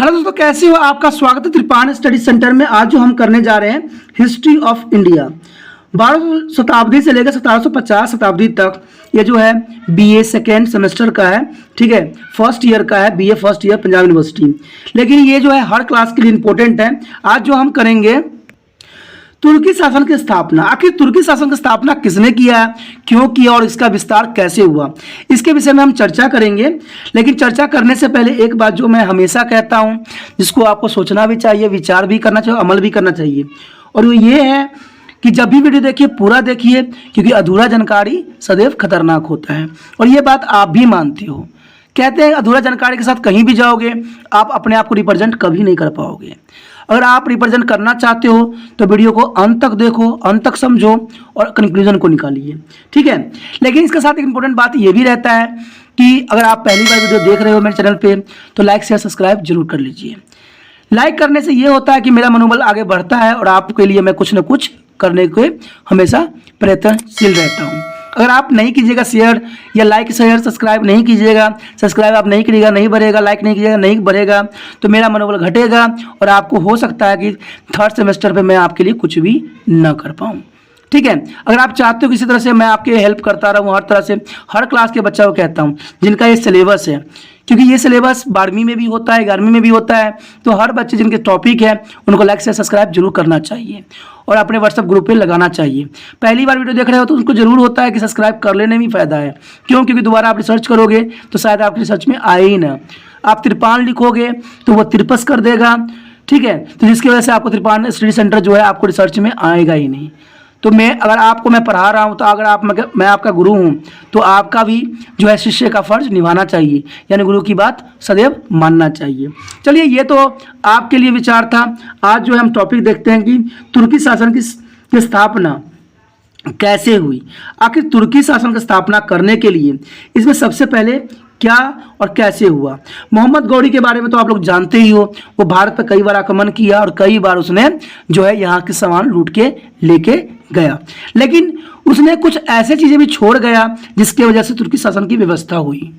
Hello दोस्तों, कैसे हो? आपका स्वागत है त्रिपान स्टडी सेंटर में। आज जो हम करने जा रहे हैं हिस्ट्री ऑफ इंडिया 12वीं शताब्दी से लेकर 1750 शताब्दी तक। ये जो है बीए सेकेंड सेमेस्टर का है, ठीक है, फर्स्ट ईयर का है, BA first year Punjab university. लेकिन ये जो है हर क्लास के लिए इंपॉर्टेंट है। आज जो हम करेंगे तुर्की शासन की स्थापना। आखिर तुर्की शासन की स्थापना किसने किया, क्यों किया और इसका विस्तार कैसे हुआ, इसके विषय में हम चर्चा करेंगे। लेकिन चर्चा करने से पहले एक बात जो मैं हमेशा कहता हूं, जिसको आपको सोचना भी चाहिए, विचार भी करना चाहिए, अमल भी करना चाहिए, और वो ये है कि जब भी वीडियो देखिए पूरा देखिए, क्योंकि अधूरा जानकारी सदैव खतरनाक होता है। और ये बात आप भी मानते हो। कहते हैं अधूरा जानकारी के साथ कहीं भी जाओगे आप अपने आप को रिप्रेजेंट कभी नहीं कर पाओगे। अगर आप रिप्रेजेंट करना चाहते हो तो वीडियो को अंत तक देखो, अंत तक समझो और कंक्लूजन को निकालिए, ठीक है। लेकिन इसके साथ एक इंपॉर्टेंट बात ये भी रहता है कि अगर आप पहली बार वीडियो देख रहे हो मेरे चैनल पे तो लाइक शेयर सब्सक्राइब जरूर कर लीजिए। लाइक करने से ये होता है कि मेरा मनोबल आगे बढ़ता है और आपके लिए मैं कुछ न कुछ करने के हमेशा प्रयत्नशील रहता हूँ। अगर आप नहीं कीजिएगा शेयर या लाइक शेयर सब्सक्राइब नहीं कीजिएगा, सब्सक्राइब आप नहीं करिएगा, नहीं बढ़ेगा, लाइक नहीं कीजिएगा, नहीं बढ़ेगा, तो मेरा मनोबल घटेगा और आपको हो सकता है कि थर्ड सेमेस्टर पे मैं आपके लिए कुछ भी ना कर पाऊँ, ठीक है। अगर आप चाहते हो किसी तरह से मैं आपके हेल्प करता रहूँ, हर तरह से हर क्लास के बच्चों को कहता हूँ जिनका ये सिलेबस है, क्योंकि ये सिलेबस 12वीं में भी होता है, 11वीं में भी होता है, तो हर बच्चे जिनके टॉपिक है उनको लाइक से सब्सक्राइब जरूर करना चाहिए और अपने व्हाट्सएप ग्रुप पे लगाना चाहिए। पहली बार वीडियो देख रहे हो तो उनको जरूर होता है कि सब्सक्राइब कर लेने में फ़ायदा है। क्यों? क्योंकि दोबारा आप रिसर्च करोगे तो शायद आपकी रिसर्च में आए ही ना। आप त्रिपान लिखोगे तो वो तिरपस कर देगा, ठीक है, तो जिसकी वजह से आपको त्रिपान स्टडी सेंटर जो है आपको रिसर्च में आएगा ही नहीं। तो अगर आपको मैं पढ़ा रहा हूँ तो अगर मैं आपका गुरु हूँ तो आपका भी जो है शिष्य का फर्ज निभाना चाहिए, यानी गुरु की बात सदैव मानना चाहिए। चलिए, ये तो आपके लिए विचार था। आज जो है हम टॉपिक देखते हैं कि तुर्की शासन की स्थापना कैसे हुई। आखिर तुर्की शासन की स्थापना करने के लिए इसमें सबसे पहले क्या और कैसे हुआ। मोहम्मद गौरी के बारे में तो आप लोग जानते ही हो। वो भारत पर कई बार आक्रमण किया और कई बार उसने जो है यहाँ के सामान लूट के लेके गया, लेकिन उसने कुछ ऐसे चीज़ें भी छोड़ गया जिसकी वजह से तुर्की शासन की व्यवस्था हुई।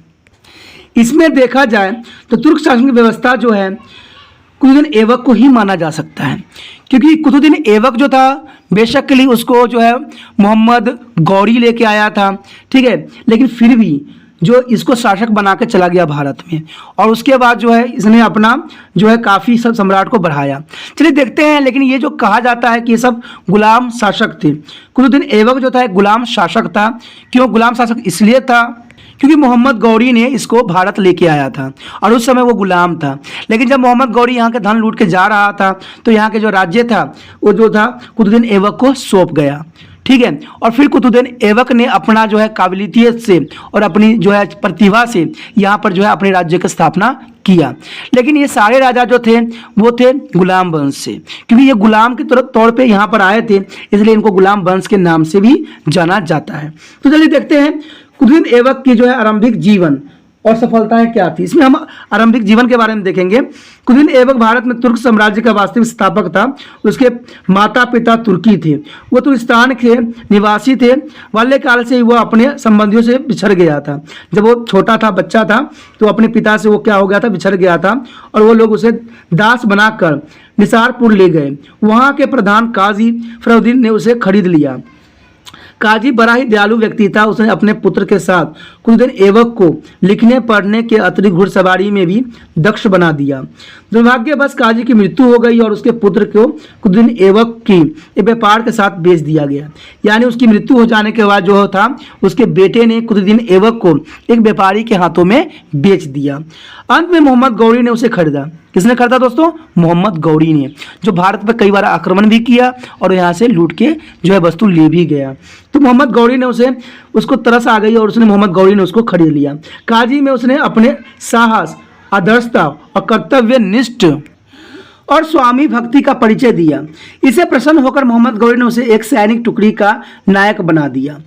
इसमें देखा जाए तो तुर्क शासन की व्यवस्था जो है कुतुबुद्दीन ऐबक को ही माना जा सकता है, क्योंकि कुतुबुद्दीन ऐबक जो था बेशक उसको जो है मोहम्मद गौरी लेके आया था, ठीक है, लेकिन फिर भी जो इसको शासक बना के चला गया भारत में, और उसके बाद जो है इसने अपना जो है काफ़ी सब सम्राट को बढ़ाया। चलिए देखते हैं। लेकिन ये जो कहा जाता है कि ये सब गुलाम शासक थे। कुतुबुद्दीन ऐबक जो था एक गुलाम शासक था। क्यों गुलाम शासक? इसलिए था क्योंकि मोहम्मद गौरी ने इसको भारत लेके आया था और उस समय वो गुलाम था। लेकिन जब मोहम्मद गौरी यहाँ के धन लूट के जा रहा था तो यहाँ के जो राज्य था वो जो था कुतुबुद्दीन ऐबक को सौंप गया, ठीक है। और फिर कुतुबुद्दीन ऐबक ने अपना जो है काबिलियत से और अपनी जो है प्रतिभा से यहाँ पर जो है अपने राज्य की स्थापना किया। लेकिन ये सारे राजा जो थे वो थे गुलाम वंश से, क्योंकि ये गुलाम के तौर पे यहाँ पर आए थे, इसलिए इनको गुलाम वंश के नाम से भी जाना जाता है। तो चलिए देखते हैं कुतुबुद्दीन ऐबक की जो है आरंभिक जीवन और सफलताएं क्या थी। इसमें हम आरंभिक जीवन के बारे में देखेंगे। कुतुबुद्दीन ऐबक भारत में तुर्क साम्राज्य का वास्तविक स्थापक था। उसके माता पिता तुर्की थे, वो तुर्किस्तान के निवासी थे। बाल्यकाल से ही वो अपने संबंधियों से बिछड़ गया था। जब वो छोटा था, बच्चा था, तो अपने पिता से वो क्या हो गया था, बिछड़ गया था, और वो लोग उसे दास बनाकर निसारपुर ले गए। वहाँ के प्रधान काजी फरुद्दीन ने उसे खरीद लिया। काजी बड़ा ही दयालु व्यक्ति था। उसने अपने पुत्र के साथ कुतुबुद्दीन ऐबक को लिखने पढ़ने के अतिरिक्त घुड़सवारी में भी दक्ष बना दिया। दुर्भाग्यवश काजी की मृत्यु हो गई और उसके पुत्र को कुतुबुद्दीन ऐबक की एक व्यापार के साथ बेच दिया गया। यानी उसकी मृत्यु हो जाने के बाद जो था उसके बेटे ने कुतुबुद्दीन ऐबक को एक व्यापारी के हाथों में बेच दिया। अंत में मोहम्मद गौरी ने उसे खरीदा। किसने खरीदा दोस्तों? मोहम्मद गौरी ने, जो भारत पर कई बार आक्रमण भी किया और यहाँ से लूट के जो है वस्तु ले भी गया। तो मोहम्मद गौरी ने उसको तरस आ गई और उसने मोहम्मद गौरी ने उसको खरीद लिया। काजी में उसने अपने साहस, आदर्शता और कर्तव्यनिष्ठ और स्वामी भक्ति का परिचय दिया। इसे प्रसन्न होकर मोहम्मद गौरी ने उसे एक सैनिक टुकड़ी का नायक बना दिया।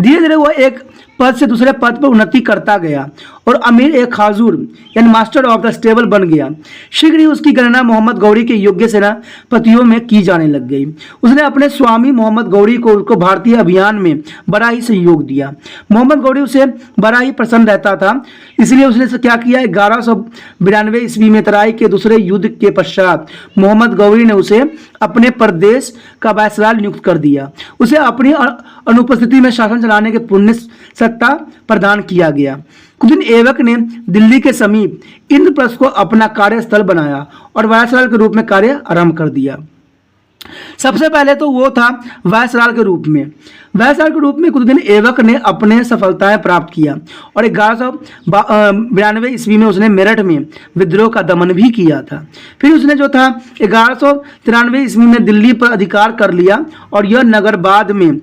धीरे धीरे वो एक पद से दूसरे पद पर उन्नति करता गया और अमीर ए खाजूर यानी मास्टर ऑफ द स्टेबल बन गया। शीघ्र ही उसकी गणना मोहम्मद गौरी के योग्य सेनापतियों में की जाने लग गई। उसने अपने स्वामी मोहम्मद गौरी को उसको भारतीय अभियान में बड़ा ही सहयोग दिया। मोहम्मद गौरी उसे बड़ा ही प्रसन्न रहता था, इसलिए उसने क्या किया, 1192 ईस्वी में तराई के दूसरे युद्ध के पश्चात मोहम्मद गौरी ने उसे अपने प्रदेश का वायसराय नियुक्त कर दिया। उसे अपनी अनुपस्थिति में शासन चलाने के पुण्य सत्ता प्रदान किया गया। कुछ दिन ऐबक ने दिल्ली के समीप इंद्रप्रस्थ को अपना कार्यस्थल बनाया और वायसराय के रूप में कार्य आरंभ कर दिया। सबसे पहले तो वो था वायसराय के रूप में कुछ दिन ऐबक ने अपने सफलताएं प्राप्त किया और 1192 ईस्वी में उसने मेरठ में विद्रोह का दमन भी किया था। फिर उसने जो था 1193 ईस्वी में दिल्ली पर अधिकार कर लिया और यह नगर बाद में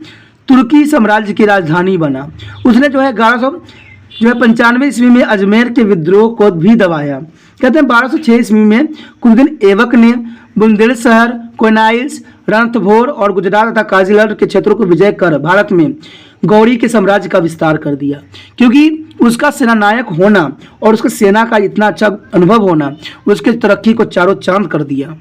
तुर्की साम्राज्य की राजधानी बना। उसने जो है 1195 ईस्वी में अजमेर के विद्रोह को भी दबाया। कहते हैं 1206 ईस्वी में कुछ दिन ऐबक ने बुंदेलशहर, कोनाइल्स, रणथंभौर और गुजरात तथा काजीलड़ के क्षेत्रों को विजय कर भारत में गौरी के साम्राज्य का विस्तार कर दिया। क्योंकि उसका सेनानायक होना और उसके सेना का इतना अच्छा अनुभव होना उसके तरक्की को चारों चांद कर दिया।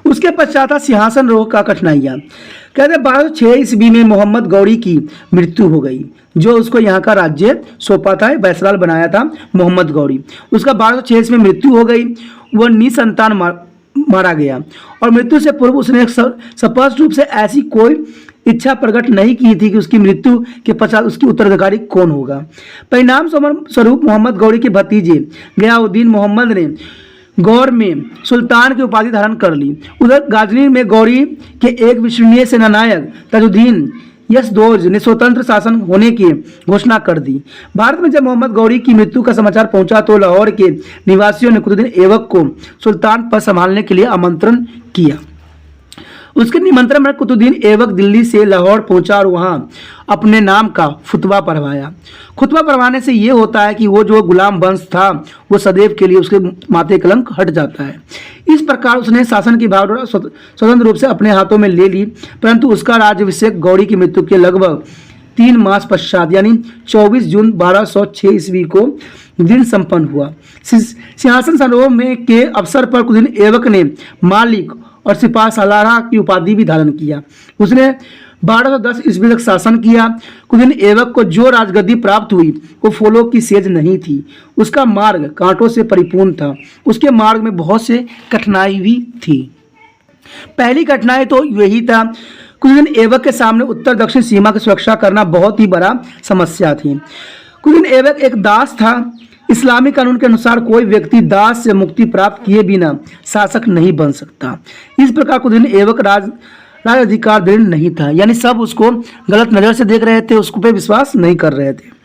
उसके पश्चात सिंहासन रोह का कठिनाइयाँ। कहते हैं 1206 ईस्वी में मोहम्मद गौरी की मृत्यु हो गई, जो उसको यहाँ का राज्य सौंपा था, वायसराय बनाया था मोहम्मद गौरी। उसका 1206 ईस्वी में मृत्यु हो गई, वह निसंतान मारा गया और मृत्यु से पूर्व उसने स्पष्ट रूप से ऐसी कोई इच्छा प्रकट नहीं की थी कि उसकी मृत्यु के पश्चात उसकी उत्तराधिकारी कौन होगा। परिणाम स्वरूप मोहम्मद गौरी के भतीजे गयाउद्दीन मोहम्मद ने गौर में सुल्तान की उपाधि धारण कर ली। उधर गाजनी में गौरी के एक विश्वसनीय सेनानायक ताजुद्दीन यशदोज ने स्वतंत्र शासन होने की घोषणा कर दी। भारत में जब मोहम्मद गौरी की मृत्यु का समाचार पहुंचा तो लाहौर के निवासियों ने कुतुबुद्दीन ऐबक को सुल्तान पद संभालने के लिए आमंत्रण किया। उसके निमंत्रण में कुतुबुद्दीन ऐबक दिल्ली से लाहौर पहुंचा और वहां अपने नाम का खुतबा पढ़वाया। खुतबा पढ़वाने से ये होता है कि वो जो गुलाम वंश था वो सदैव के लिए उसके माथे कलंक हट जाता है। इस प्रकार उसने शासन की भावना स्वतंत्र रूप से अपने हाथों में ले ली। परंतु उसका राज्याभिषेक गौरी की मृत्यु के लगभग 3 मास पश्चात यानी 24 जून 1206 ईस्वी को दिन संपन्न हुआ। सिंहासन समारोह में के अवसर पर कुतुबुद्दीन ऐबक ने मालिक और सिपाह सालार की उपाधि भी धारण किया। उसने 1210 ईस्वी तक शासन किया। कुतुबुद्दीन ऐबक को जो राजगद्दी प्राप्त हुई वो फूलों की सेज नहीं थी, उसका मार्ग कांटों से परिपूर्ण था। उसके मार्ग में बहुत से कठिनाई भी थी। पहली कठिनाई तो यही था, कुतुबुद्दीन ऐबक के सामने उत्तर दक्षिण सीमा की सुरक्षा करना बहुत ही बड़ा समस्या थी। कुतुबुद्दीन ऐबक एक दास था। इस्लामी कानून के अनुसार कोई व्यक्ति दास से मुक्ति प्राप्त किए बिना शासक नहीं बन सकता। इस प्रकार कुतुबुद्दीन ऐबक राज अधिकार दृढ़ नहीं था, यानी सब उसको गलत नज़र से देख रहे थे, उसको पे विश्वास नहीं कर रहे थे।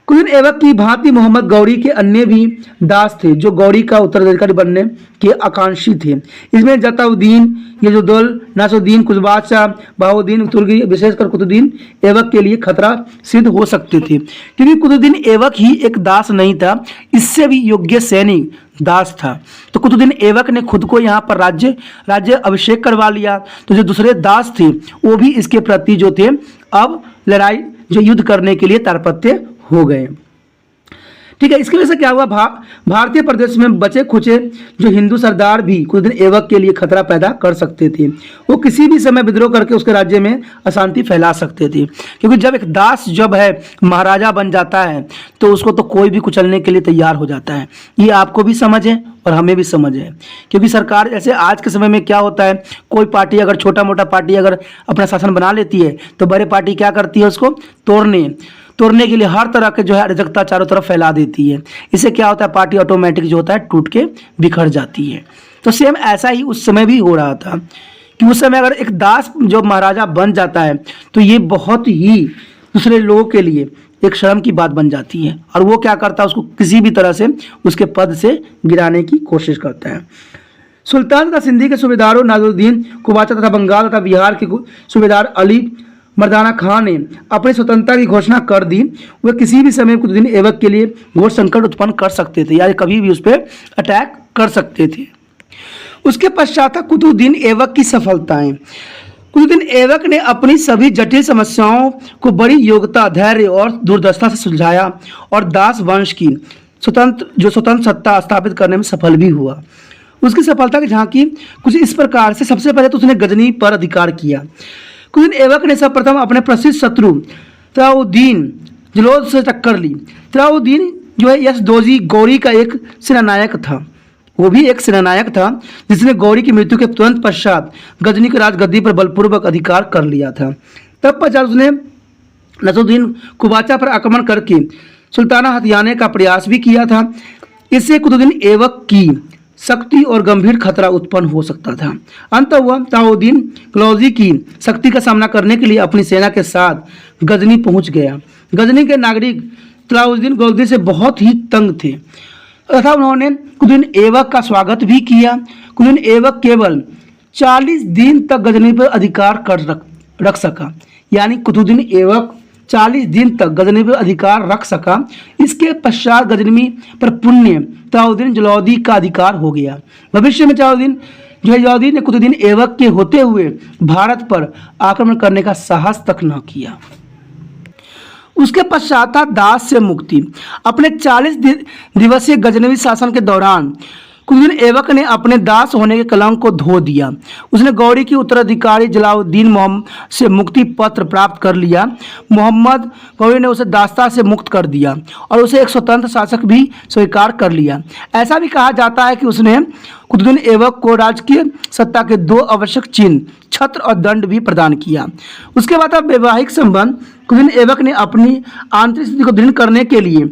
कुतुबुद्दीन ऐबक की भांति मोहम्मद गौरी के अन्य भी दास थे जो गौरी का उत्तराधिकारी बनने के आकांक्षी थे। इसमें जताउद्दीन, यजुद्दौल, नासरुद्दीन, कुतुबशाह, बहाउद्दीन तुर्की विशेषकर कुतुबुद्दीन ऐबक के लिए खतरा सिद्ध हो सकते थे, क्योंकि कुतुबुद्दीन ऐबक ही एक दास नहीं था, इससे भी योग्य सैनिक दास था। तो कुतुबुद्दीन ऐबक ने खुद को यहाँ पर राज्य अभिषेक करवा लिया। तो जो दूसरे दास थे वो भी इसके प्रति जो थे अब लड़ाई जो युद्ध करने के लिए तारपत्य हो गए। ठीक है, इसकी वजह से क्या हुआ, भारतीय प्रदेश में बचे खुचे जो हिंदू सरदार भी कुतुबुद्दीन ऐबक के लिए खतरा पैदा कर सकते थे। वो किसी भी समय विद्रोह करके उसके राज्य में अशांति फैला सकते थे, क्योंकि जब एक दास जब है महाराजा बन जाता है तो उसको तो कोई भी कुचलने के लिए तैयार हो जाता है। ये आपको भी समझ है और हमें भी समझ है, क्योंकि सरकार जैसे आज के समय में क्या होता है, कोई पार्टी अगर छोटा मोटा पार्टी अगर अपना शासन बना लेती है तो बड़े पार्टी क्या करती है, उसको तोड़ने के लिए हर तरह के जो है अराजकता चारों तरफ फैला देती है। इससे क्या होता है, पार्टी ऑटोमेटिक जो होता है टूट के बिखर जाती है। तो सेम ऐसा ही उस समय भी हो रहा था कि उस समय अगर एक दास जो महाराजा बन जाता है तो ये बहुत ही दूसरे लोगों के लिए एक शर्म की बात बन जाती है, और वो क्या करता है, उसको किसी भी तरह से उसके पद से गिराने की कोशिश करता है। सुल्तान तथा सिंधी के सूबेदारों नाज़रुद्दीन कुबाचा तथा बंगाल तथा बिहार के सूबेदार अली मर्दाना खान ने अपनी स्वतंत्रता की घोषणा कर दी। वे किसी भी समय कुतुबुद्दीन ऐबक के लिए घोर संकट उत्पन्न कर सकते थे, या कभी भी उस पर अटैक कर सकते थे। उसके पश्चात कुतुबुद्दीन ऐबक की सफलताएं। कुतुबुद्दीन ऐबक ने अपनी सभी जटिल समस्याओं को बड़ी योग्यता, धैर्य और दूरदर्शिता से सुलझाया और दास वंश की स्वतंत्र सत्ता स्थापित करने में सफल भी हुआ। उसकी सफलता की झांकी कुछ इस प्रकार से। सबसे पहले तो उसने गजनी पर अधिकार किया। कुतुबुद्दीन ऐबक ने सर्वप्रथम अपने प्रसिद्ध शत्रु तलाउद्दीन जलोद से टक्कर ली। तलाउद्दीन जो है यशदोजी गौरी का एक सेनानायक था, वो भी एक सेनानायक था जिसने गौरी की मृत्यु के तुरंत पश्चात गजनी की राजगद्दी पर बलपूर्वक अधिकार कर लिया था। तब पश्चात उसने नसरुद्दीन कुबाचा पर आक्रमण करके सुल्ताना हथियाने का प्रयास भी किया था। इससे कुतुबुद्दीन ऐबक की शक्ति और गंभीर खतरा उत्पन्न हो सकता था। अंततः वह तलाउद्दीन गलौजी की शक्ति का सामना करने के लिए अपनी सेना के साथ गजनी पहुंच गया। गजनी के नागरिक तलाउद्दीन गलौजी से बहुत ही तंग थे तथा उन्होंने कुतुबुद्दीन ऐबक का स्वागत भी किया। कुतुबुद्दीन ऐबक केवल 40 दिन तक गजनी पर अधिकार रख सका, यानी कुतुबुद्दीन ऐबक 40 दिन तक गजनी पर अधिकार रख सका। इसके पश्चात गजनी पर पुण्य तलाउद्दीन जलौदी का अधिकार हो गया। भविष्य में जलाउद्दीन ने कुतुबुद्दीन ऐबक के होते हुए भारत पर आक्रमण करने का साहस तक न किया। उसके पश्चात था दास से मुक्ति। अपने 40 दिवसीय गजनवी शासन के दौरान कुतुबुद्दीन ऐबक ने अपने दास होने के कलंक को धो दिया। उसने गौरी की उत्तराधिकारी जलालुद्दीन मोहम्मद से मुक्ति पत्र प्राप्त कर लिया। मोहम्मद गौरी ने उसे दास्ता से मुक्त कर दिया और उसे एक स्वतंत्र शासक भी स्वीकार कर लिया। ऐसा भी कहा जाता है कि उसने कुतुबुद्दीन ऐबक को राजकीय सत्ता के 2 आवश्यक चिन्ह, छत्र और दंड भी प्रदान किया। उसके बाद वैवाहिक संबंध। कुतुबुद्दीन ऐबक ने अपनी आंतरिक स्थिति को दृढ़ करने के लिए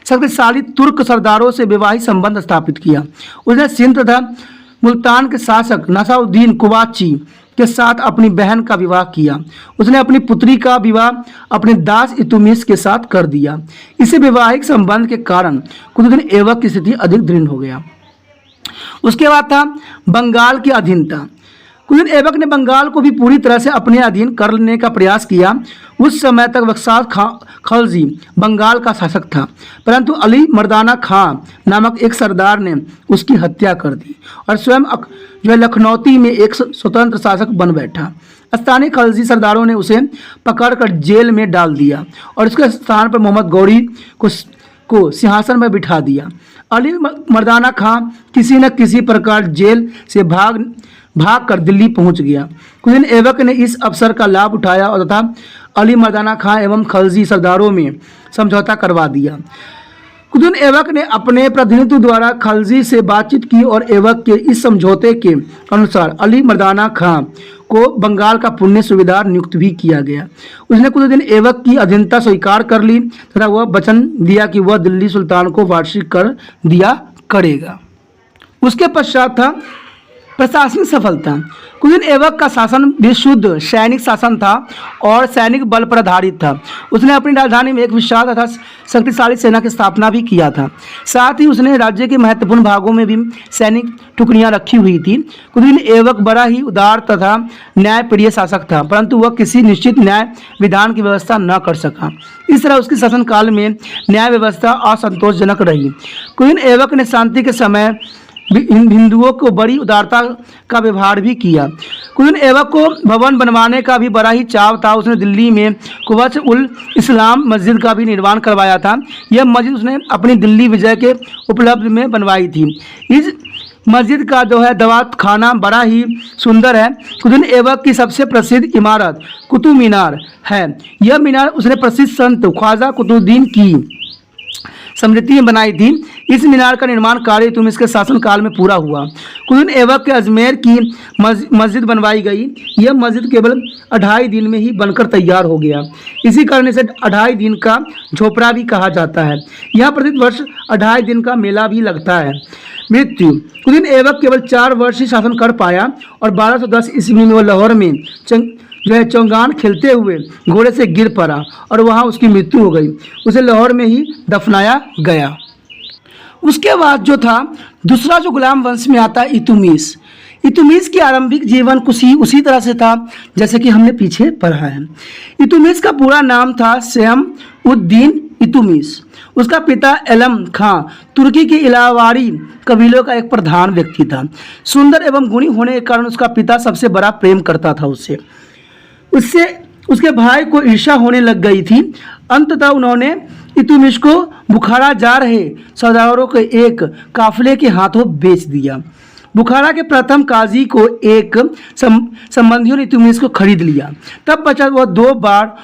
शक्तिशाली तुर्क सरदारों से वैवाहिक संबंध स्थापित किया। उसने सिंध तथा मुल्तान के शासक नसाउद्दीन कुबाची के साथ अपनी बहन का विवाह किया। उसने अपनी पुत्री का विवाह अपने दास इल्तुतमिश के साथ कर दिया। इसे वैवाहिक संबंध के कारण कुतुबुद्दीन ऐबक की स्थिति अधिक दृढ़ हो गया। उसके बाद था बंगाल की अधीनता। कुतुबुद्दीन ऐबक ने बंगाल को भी पूरी तरह से अपने अधीन करने का प्रयास किया। उस समय तक बख्शाश खलजी बंगाल का शासक था, परंतु अली मर्दाना खां नामक एक सरदार ने उसकी हत्या कर दी और स्वयं जो लखनौती में एक स्वतंत्र शासक बन बैठा। स्थानीय खलजी सरदारों ने उसे पकड़कर जेल में डाल दिया और उसके स्थान पर मोहम्मद गौरी को सिंहासन में बिठा दिया। अली मर्दाना खां किसी न किसी प्रकार जेल से भाग कर दिल्ली पहुंच गया। कुतुबुद्दीन ऐबक ने इस अवसर का लाभ उठाया और तथा अली मर्दाना खां एवं खलजी सरदारों में समझौता करवा दिया। कुतुबुद्दीन ऐबक ने अपने प्रतिनिधि द्वारा खलजी से बातचीत की और ऐबक के इस समझौते के अनुसार अली मर्दाना खां को बंगाल का पुण्य सूबेदार नियुक्त भी किया गया। उसने कुतुबुद्दीन ऐबक की अधीनता स्वीकार कर ली तथा वह वचन दिया कि वह दिल्ली सुल्तान को वार्षिक कर दिया करेगा। उसके पश्चात था प्रशासनिक सफलता। कुतुबुद्दीन ऐबक का शासन भी शुद्ध सैनिक शासन था और सैनिक बल पर आधारित था। उसने अपनी राजधानी में एक विशाल तथा शक्तिशाली सेना की स्थापना भी किया था। साथ ही उसने राज्य के महत्वपूर्ण भागों में भी सैनिक टुकड़ियां रखी हुई थी। कुतुबुद्दीन ऐबक बड़ा ही उदार तथा न्यायप्रिय शासक था, परंतु वह किसी निश्चित न्याय विधान की व्यवस्था न कर सका। इस तरह उसके शासनकाल में न्याय व्यवस्था असंतोषजनक रही। कुतुबुद्दीन ऐबक ने शांति के समय हिंदुओं को बड़ी उदारता का व्यवहार भी किया। कुतुबुद्दीन ऐबक को भवन बनवाने का भी बड़ा ही चाव था। उसने दिल्ली में कुवच उल इस्लाम मस्जिद का भी निर्माण करवाया था। यह मस्जिद उसने अपनी दिल्ली विजय के उपलब्ध में बनवाई थी। इस मस्जिद का जो है दवात खाना बड़ा ही सुंदर है। कुतुबुद्दीन ऐबक की सबसे प्रसिद्ध इमारत कुतुब मीनार है। यह मीनार उसने प्रसिद्ध संत ख्वाजा कुतुबुद्दीन की स्मृति में बनाई थी। इस मीनार का निर्माण कार्य इल्तुतमिश के शासनकाल में पूरा हुआ। कुतुबुद्दीन ऐबक के अजमेर की मस्जिद बनवाई गई। यह मस्जिद केवल 2.5 दिन में ही बनकर तैयार हो गया। इसी कारण इसे 2.5 दिन का झोपड़ा भी कहा जाता है। यहाँ प्रति वर्ष 2.5 दिन का मेला भी लगता है। मृत्यु। कुतुबुद्दीन ऐबक केवल 4 वर्ष ही शासन कर पाया और 1210 ईस्वी में वह लाहौर में चौगान खेलते हुए घोड़े से गिर पड़ा और वहां उसकी मृत्यु हो गई। उसे लाहौर में ही दफनाया गया। उसके बाद जो था दूसरा जो गुलाम वंश में आता है इल्तुतमिश। इल्तुतमिश की आरंभिक जीवन कुछ उसी तरह से था जैसे कि हमने पीछे पढ़ा है। इल्तुतमिश का पूरा नाम था शम्स-उद-दीन इल्तुतमिश। उसका पिता एलम खां तुर्की के इलावारी कबीलों का एक प्रधान व्यक्ति था। सुंदर एवं गुणी होने के कारण उसका पिता सबसे बड़ा प्रेम करता था उससे। उससे उसके भाई को ईर्ष्या होने लग गई थी। अंततः उन्होंने इल्तुतमिश को बुखारा जा रहे सौदागरों के एक काफिले के हाथों बेच दिया। बुखारा के प्रथम काजी को एक संबंधियों ने इल्तुतमिश को खरीद लिया। तब पश्चात वह 2 बार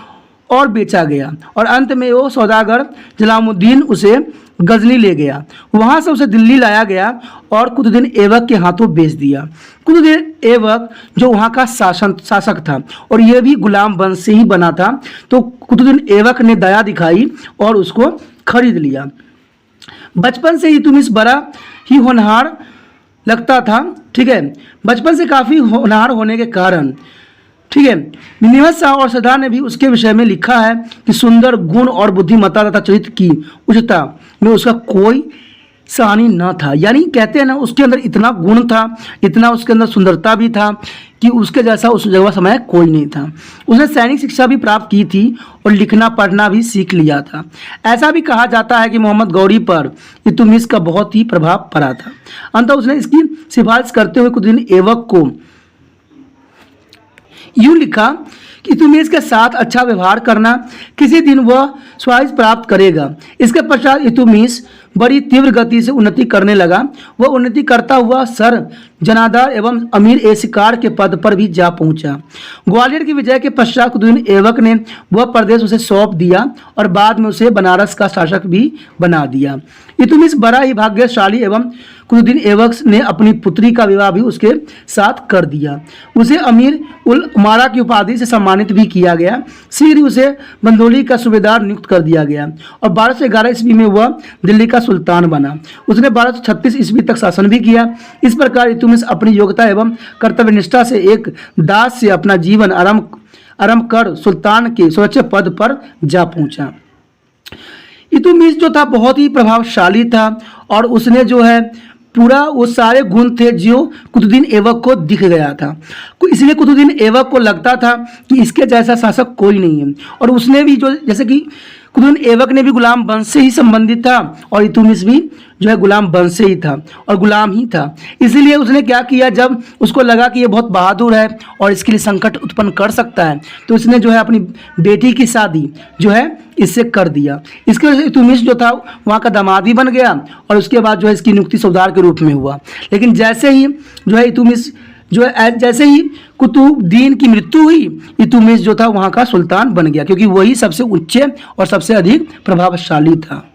और बेचा गया और अंत में वो सौदागर जलालुद्दीन उसे गजनी ले गया। वहाँ से उसे दिल्ली लाया गया और कुतुबुद्दीन ऐबक के हाथों बेच दिया। कुतुबुद्दीन ऐबक जो वहाँ का शासक था और यह भी गुलाम वंश से ही बना था, तो कुतुबुद्दीन ऐबक ने दया दिखाई और उसको खरीद लिया। बचपन से इल्तुतमिश बड़ा ही होनहार लगता था, ठीक है, बचपन से काफ़ी होनहार होने के कारण, ठीक है, निमत शाह और सरदार ने भी उसके विषय में लिखा है कि सुंदर गुण और बुद्धिमत्ता तथा चरित्र की उच्चता में उसका कोई सानी न था। यानी कहते हैं ना, उसके अंदर इतना गुण था, इतना उसके अंदर सुंदरता भी था कि उसके जैसा उस जगह समय कोई नहीं था। उसने सैनिक शिक्षा भी प्राप्त की थी और लिखना पढ़ना भी सीख लिया था। ऐसा भी कहा जाता है कि मोहम्मद गौरी पर इल्तुतमिश का बहुत ही प्रभाव पड़ा था। अंततः उसने इसकी सिफारिश करते हुए कुतुबुद्दीन ऐबक को यूं लिखा कि इल्तुतमिश के साथ अच्छा व्यवहार करना, किसी दिन वह स्वास्थ्य प्राप्त करेगा। इसके पश्चात इल्तुतमिश बड़ी तीव्र गति से उन्नति करने लगा। वह उन्नति करता हुआ सर जनादार एवं अमीर ए शिकार के पद पर भी जा पहुंचा। ग्वालियर की विजय के पश्चात कुतुबुद्दीन ऐबक ने वह प्रदेश उसे सौंप दिया और बाद में उसे बनारस का शासक भी बना दिया। इल्तुतमिश बड़ा ही भाग्यशाली एवं कुतुबुद्दीन ऐबक ने अपनी पुत्री का विवाह भी उसके साथ कर दिया। उसे अमीर उल उमारा की उपाधि से सम्मानित भी किया गया। शीघ्र ही उसे बंदोली का सूबेदार नियुक्त कर दिया गया और 1211 ईस्वी में वह दिल्ली का सुल्तान बना। उसने 1236 ईस्वी तक शासन भी किया। इस प्रकार इल्तुतमिश अपनी योग्यता एवं कर्तव्यनिष्ठा से एक दास से अपना जीवन आरंभ कर सुल्तान के सर्वोच्च पद पर जा पहुंचा। इल्तुतमिश जो था बहुत ही प्रभावशाली था और उसने जो है पूरा वो सारे गुण थे जो कुतुबुद्दीन ऐबक को दिख गया था। इसलिए कुतुबुद्दीन ऐबक को लगता था कि इसके जैसा शासक कोई नहीं है। और उसने भी जो, जैसे कि कुतुबुद्दीन ऐबक ने भी गुलाम वंश से ही संबंधित था और इल्तुतमिश भी जो है गुलाम वंश से ही था और गुलाम ही था। इसीलिए उसने क्या किया, जब उसको लगा कि ये बहुत बहादुर है और इसके लिए संकट उत्पन्न कर सकता है, तो उसने जो है अपनी बेटी की शादी जो है इससे कर दिया। इसके वजह से इल्तुतमिश जो था वहाँ का दामाद भी बन गया और उसके बाद जो है इसकी नियुक्ति सौदार के रूप में हुआ। लेकिन जैसे ही जो है इल्तुतमिश जो है, जैसे ही कुतुबुद्दीन की मृत्यु हुई, इल्तुतमिश जो था वहाँ का सुल्तान बन गया, क्योंकि वही सबसे उच्च और सबसे अधिक प्रभावशाली था।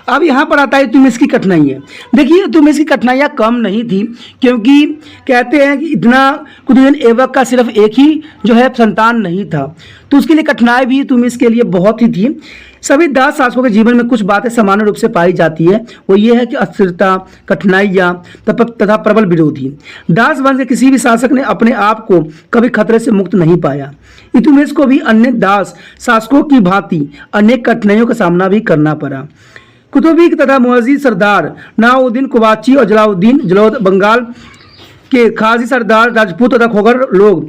अब यहाँ पर आता है इल्तुतमिश की कठिनाइयाँ। देखिए इल्तुतमिश की कठिनाइयाँ कम नहीं थी, क्योंकि कहते हैं कि इतना कुतुबुद्दीन ऐबक का सिर्फ एक ही जो है संतान नहीं था, तो उसके लिए कठिनाई भी इल्तुतमिश के लिए बहुत ही थी। सभी दास शासकों के जीवन में कुछ बातें सामान्य रूप से पाई जाती है, वो ये है कि अस्थिरता, कठिनाइयाँ तथा प्रबल विरोधी। दास वंश के किसी भी शासक ने अपने आप को कभी खतरे से मुक्त नहीं पाया। इल्तुतमिश को भी अन्य दास शासकों की भांति अनेक कठिनाइयों का सामना भी करना पड़ा। कुतुबी तथा मुअज़्ज़िज़ सरदार नवाबुद्दीन कुबाची और जलालुद्दीन बंगाल के खाजी सरदार राजपूत तथा खोखर लोग,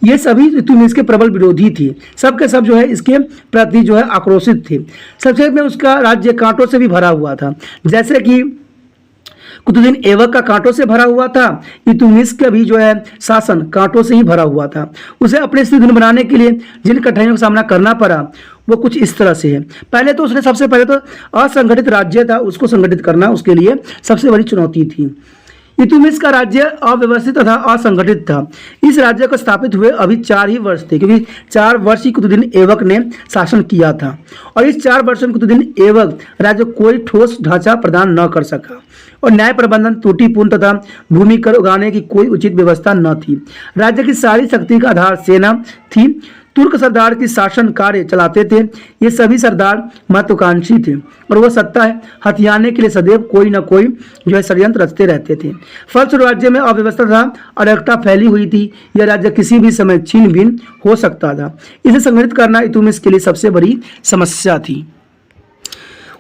ये सभी इल्तुतमिश के प्रबल विरोधी थे। सब के सब जो है इसके प्रति जो है आक्रोशित थे। सबसे में उसका राज्य कांटों से भी भरा हुआ था। जैसे कि कुतुबुद्दीन ऐबक का कांटों से भरा हुआ था, इल्तुतमिश का भी जो है शासन कांटों से ही भरा हुआ था। उसे अपने स्थिति बनाने के लिए जिन कठिनाइयों का सामना करना पड़ा वो कुछ इस तरह से है। पहले तो उसने सबसे पहले तो असंगठित राज्य था, उसको संगठित करना उसके लिए सबसे बड़ी चुनौती थी। इल्तुतमिश का राज्य अव्यवस्थित तथा असंगठित था। इस राज्य को स्थापित हुए अभी 4 ही वर्ष थे, क्योंकि 4 वर्ष ही कुतुबुद्दीन ऐबक ने शासन किया था और इस 4 वर्षों में कुतुबुद्दीन ऐबक राज्य को कोई ठोस ढांचा प्रदान न कर सका और न्याय प्रबंधन त्रुटिपूर्ण तथा भूमि कर उगाने की कोई उचित व्यवस्था न थी। राज्य की सारी शक्ति का आधार सेना थी। तुर्क सरदार की शासन कार्य चलाते थे। ये सभी सरदार महत्वाकांक्षी थे और वह सत्ता हथियाने के लिए सदैव कोई न कोई जो है षड्यंत्र रचते रहते थे। फलस्वरूप राज्य में अव्यवस्था तथा अराजकता फैली हुई थी। यह राज्य किसी भी समय छिन्न भिन्न हो सकता था। इसे संगठित करना इल्तुतमिश के लिए सबसे बड़ी समस्या थी।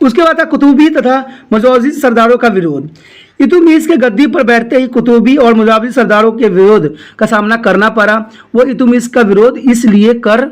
उसके बाद था कुतुबी तथा मुअज़्ज़िज़ सरदारों का विरोध। इल्तुतमिश के गद्दी पर बैठते ही कुतुबी और मुअज़्ज़िज़ सरदारों के विरोध का सामना करना पड़ा। वो इल्तुतमिश का विरोध इसलिए कर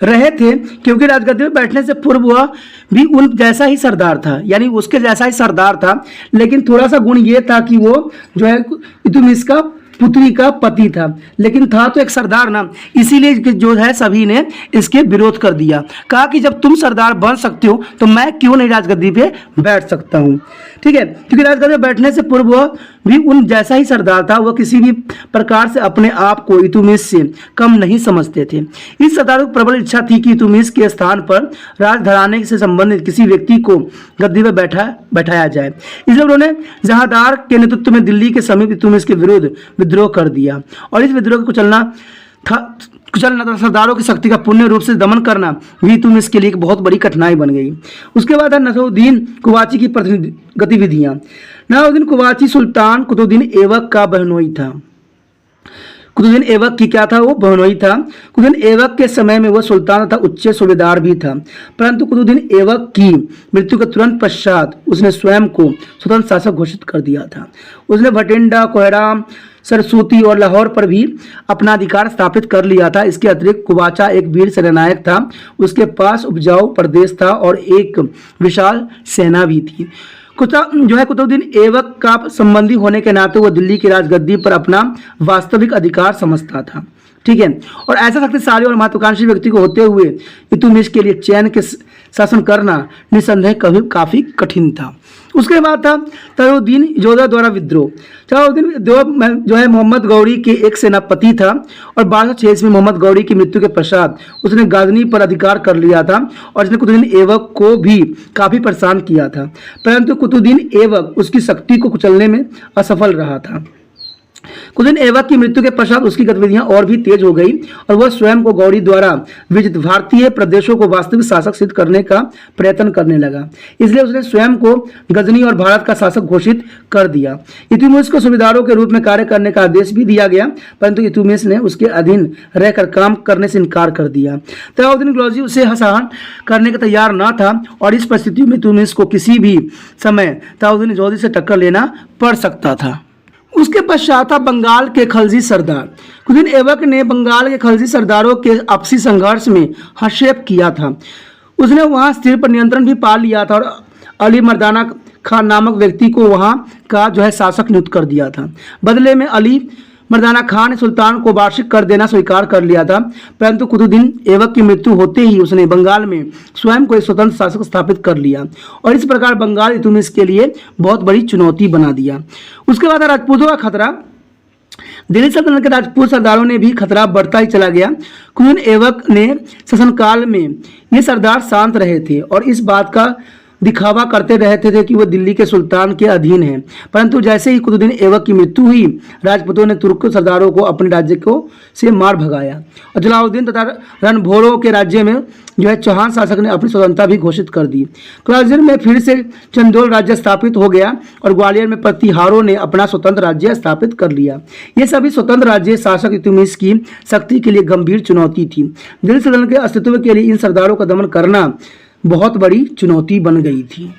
रहे थे क्योंकि राजगद्दी में बैठने से पूर्व वह भी उन जैसा ही सरदार था, यानी उसके जैसा ही सरदार था, लेकिन थोड़ा सा गुण ये था कि वो जो है इल्तुतमिश का पुत्री का पति था, लेकिन था तो एक सरदार ना, इसीलिए जो है सभी ने इसके विरोध कर दिया। कहा कि जब तुम सरदार बन सकते हो तो मैं क्यों नहीं राजगद्दी पे बैठ सकता हूँ। ठीक है, क्योंकि राजगद्दी पे बैठने से पूर्व वह भी उन जैसा ही सरदार था। वह किसी भी प्रकार से अपने आप को इल्तुतमिश से कम नहीं समझते थे। इस सरदार को प्रबल इच्छा थी कि इल्तुतमिश के स्थान पर राज घराने से संबंधित किसी व्यक्ति को गद्दी पर बैठाया जाए। इसलिए उन्होंने जहांदार के नेतृत्व में दिल्ली के समीप इल्तुतमिश के विरुद्ध विद्रोह कर दिया और इस विद्रोह को कुचलना था सरदारों की शक्ति का पूर्ण रूप से दमन करना भी इल्तुतमिश के लिए एक बहुत बड़ी कठिनाई बन गई। उसके बाद है नसरुद्दीन कुवाची की गतिविधियां। नसरुद्दीन कुवाची सुल्तान कुतुबुद्दीन ऐबक का बहनोई था। कुतुबुद्दीन ऐबक की क्या था, वो बहनोई था। कुतुबुद्दीन ऐबक के समय में वह सुल्तान तथा उच्च सूबेदार भी था, परंतु कुतुबुद्दीन ऐबक की मृत्यु के तुरंत पश्चात उसने स्वयं को स्वतंत्र शासक घोषित कर दिया था। उसने भटिंडा, कोहराम, सरस्वती और लाहौर पर भी अपना अधिकार स्थापित कर लिया था। इसके अतिरिक्त कुवाचा एक वीर सेनानायक था। उसके पास उपजाऊ प्रदेश था और एक विशाल सेना भी थी। कुतुबुद्दीन ऐबक का संबंधी होने के नाते वह दिल्ली की राजगद्दी पर अपना वास्तविक अधिकार समझता था। ठीक है, और ऐसा शक्तिशाली और महत्वाकांक्षी व्यक्ति को होते हुए इल्तुतमिश के लिए चैन के शासन करना निसंदेह कभी काफी कठिन था। उसके बाद था तरुद्दीन जोधा द्वारा विद्रोह। तरुद्दीन जो है मोहम्मद गौरी के एक सेनापति था और 1206 में मोहम्मद गौरी की मृत्यु के पश्चात उसने गाजनी पर अधिकार कर लिया था और इसने कुतुबुद्दीन ऐबक को भी काफी परेशान किया था, परंतु कुतुबुद्दीन ऐबक उसकी शक्ति को कुचलने में असफल रहा था। कुतुबुद्दीन ऐबक की मृत्यु के पश्चात उसकी गतिविधियां और भी तेज हो गई और वह स्वयं को गौरी द्वारा विजित भारतीय प्रदेशों को वास्तविक शासक सिद्ध करने का प्रयत्न करने लगा। इसलिए उसने स्वयं को गजनी और भारत का शासक घोषित कर दिया। इल्तुतमिश को सूबेदारों के रूप में कार्य करने का आदेश भी दिया गया, परंतु इल्तुतमिश ने उसके अधीन रहकर काम करने से इनकार कर दिया। तरुद्दीन गौजी उसे सहन करने का तैयार न था और इस परिस्थिति में इल्तुतमिश को किसी भी समय तरुद्दीन गौजी से टक्कर लेना पड़ सकता था। उसके पश्चात था बंगाल के खलजी सरदार। कुतुबुद्दीन ऐबक ने बंगाल के खलजी सरदारों के आपसी संघर्ष में हस्तक्षेप किया था। उसने वहां स्थिर पर नियंत्रण भी पा लिया था और अली मर्दाना खान नामक व्यक्ति को वहां का जो है शासक नियुक्त कर दिया था। बदले में अली मर्दाना खान ने सुल्तान को वार्षिक कर देना स्वीकार कर लिया था, परंतु कुतुबुद्दीन ऐबक की मृत्यु होते ही उसने बंगाल में स्वयं को एक स्वतंत्र शासक स्थापित कर लिया और इस प्रकार बंगाल इल्तुतमिश के लिए बहुत बड़ी चुनौती बना दिया। उसके बाद राजपूतों का खतरा। दिल्ली सल्तनत के राजपूत सरदारों ने भी खतरा बढ़ता ही चला गया। कुतुबुद्दीन ऐबक ने शासनकाल में ये सरदार शांत रहे थे और इस बात का दिखावा करते रहते थे कि वह दिल्ली के सुल्तान के अधीन है, परंतु जैसे ही कुतुबुद्दीन ऐबक की मृत्यु हुई राजपूतों ने तुर्क सरदारों को अपने राज्य को से मार भगाया और जलालुद्दीन तथा रणभोरों के राज्य में जो है चौहान शासक ने अपनी स्वतंत्रता भी घोषित कर दी। ग्वालियर में फिर से चंदोल राज्य स्थापित हो गया और ग्वालियर में प्रतिहारों ने अपना स्वतंत्र राज्य स्थापित कर लिया। ये सभी स्वतंत्र राज्य शासक इल्तुतमिश की शक्ति के लिए गंभीर चुनौती थी। दिल्ली सल्तनत के अस्तित्व के लिए इन सरदारों का दमन करना बहुत बड़ी चुनौती बन गई थी।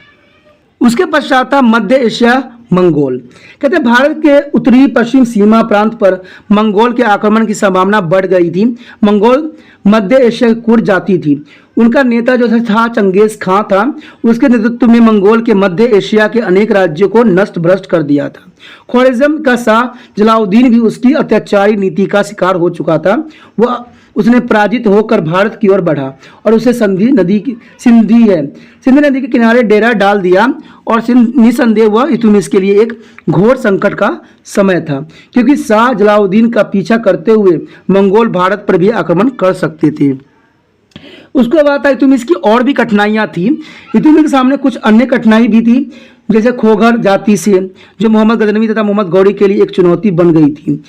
उसके पश्चात था मध्य एशिया मंगोल। कहते भारत के उत्तरी पश्चिम सीमा प्रांत पर मंगोल के आक्रमण की संभावना बढ़ गई थी। मंगोल मध्य एशिया की कुर्द जाति थी। उनका नेता जो था चंगेज खां था। उसके नेतृत्व में मंगोल के मध्य एशिया के अनेक राज्यों को नष्ट भ्रष्ट कर दिया था। ख्वारिज़्म का शाह जलालुद्दीन भी उसकी अत्याचारी नीति का शिकार हो चुका था। वह उसने पराजित होकर भारत की ओर बढ़ा और उसे सिंधी नदी के किनारे डेरा डाल दिया और निसंदेह वह इल्तुतमिश के लिए एक घोर संकट का समय था, क्योंकि शाह जलालुद्दीन का पीछा करते हुए मंगोल भारत पर भी आक्रमण कर सकते थे। उसके बाद इल्तुतमिश की और भी कठिनाइयां थी। इल्तुतमिश के सामने कुछ अन्य कठिनाई भी थी, जैसे खोगर जाति से जो मोहम्मद गजनवी तथा मोहम्मद गौरी के लिए एक चुनौती बन गई थी।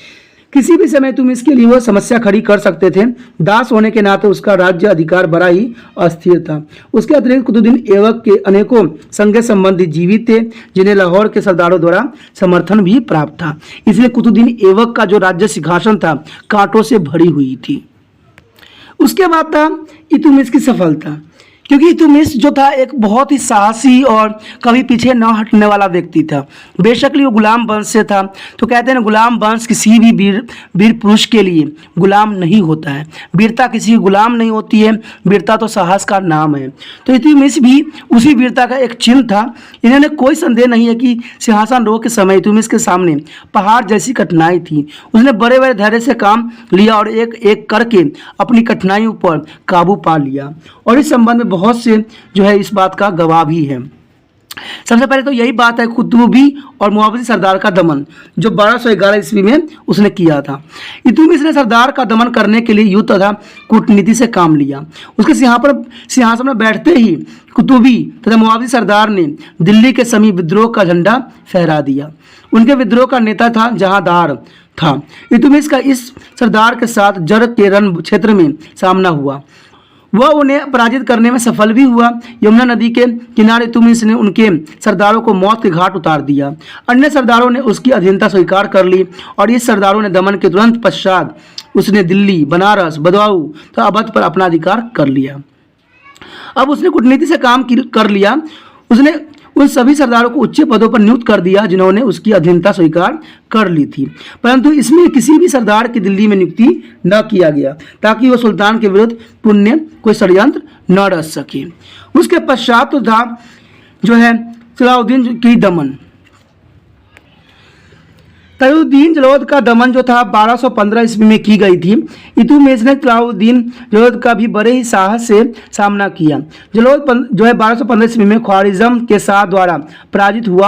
किसी भी समय तुम इसके लिए वह समस्या खड़ी कर सकते थे। दास होने के नाते उसका राज्य अधिकार बड़ा ही अस्थिर था। उसके अतिरिक्त कुतुबुद्दीन ऐबक के अनेकों संघ संबंधी जीवित थे, जिन्हें लाहौर के सरदारों द्वारा समर्थन भी प्राप्त था। इसलिए कुतुबुद्दीन ऐबक का जो राज्य सिंहासन था कांटों से भरी हुई थी। उसके बाद था इल्तुतमिश की सफलता। क्योंकि इल्तुतमिश जो था एक बहुत ही साहसी और कभी पीछे न हटने वाला व्यक्ति था। बेशक वो गुलाम वंश से था, तो कहते हैं ना, गुलाम वंश किसी भी वीर पुरुष के लिए गुलाम नहीं होता है। वीरता किसी की गुलाम नहीं होती है, वीरता तो साहस का नाम है। तो इल्तुतमिश भी उसी वीरता का एक चिन्ह था। इन्होंने कोई संदेह नहीं है कि सिंहासन रोग के समय इल्तुतमिश के सामने पहाड़ जैसी कठिनाई थी। उसने बड़े बड़े धैर्य से काम लिया और एक एक करके अपनी कठिनाइयों पर काबू पा लिया। और इस संबंध में बहुत से जो है इस बात का गवाह भी है। सबसे पहले तो यही बात है कुतुबी और मुआवजी सरदार का दमन, जो 1211 ईस्वी में उसने किया था। इल्तुतमिश ने सरदार का दमन करने के लिए युद्ध तथा कूटनीति से काम लिया। उसके सिंहासन में बैठते ही कुतुबी तथा मुआवजी सरदार ने दिल्ली के समीप विद्रोह का झंडा फहरा दिया। उनके विद्रोह का नेता था जहांदार था। इल्तुतमिश का इस सरदार के साथ जर के रण क्षेत्र में सामना हुआ। वह उन्हें पराजित करने में सफल भी हुआ। यमुना नदी के किनारे इल्तुतमिश ने उनके सरदारों को मौत के घाट उतार दिया। अन्य सरदारों ने उसकी अधीनता स्वीकार कर ली और इस सरदारों ने दमन के तुरंत पश्चात उसने दिल्ली, बनारस, बदाऊं तथा अवध पर अपना अधिकार कर लिया। अब उसने कूटनीति से काम कर लिया। उसने उन सभी सरदारों को उच्च पदों पर नियुक्त कर दिया जिन्होंने उसकी अधीनता स्वीकार कर ली थी, परंतु इसमें किसी भी सरदार की दिल्ली में नियुक्ति न किया गया ताकि वह सुल्तान के विरुद्ध पुण्य कोई षड्यंत्र न रच सके। उसके पश्चात तो था जो है सलाउद्दीन की दमन। तयूद्दीन जलोद का दमन जो था 1215 ईस्वी में की गई थी। इल्तुतमिश ने सलाउद्दीन जलोद का भी बड़े ही साहस से सामना किया। जलोद जो है 1215 ईस्वी में ख्वारिज़म के शाह द्वारा पराजित हुआ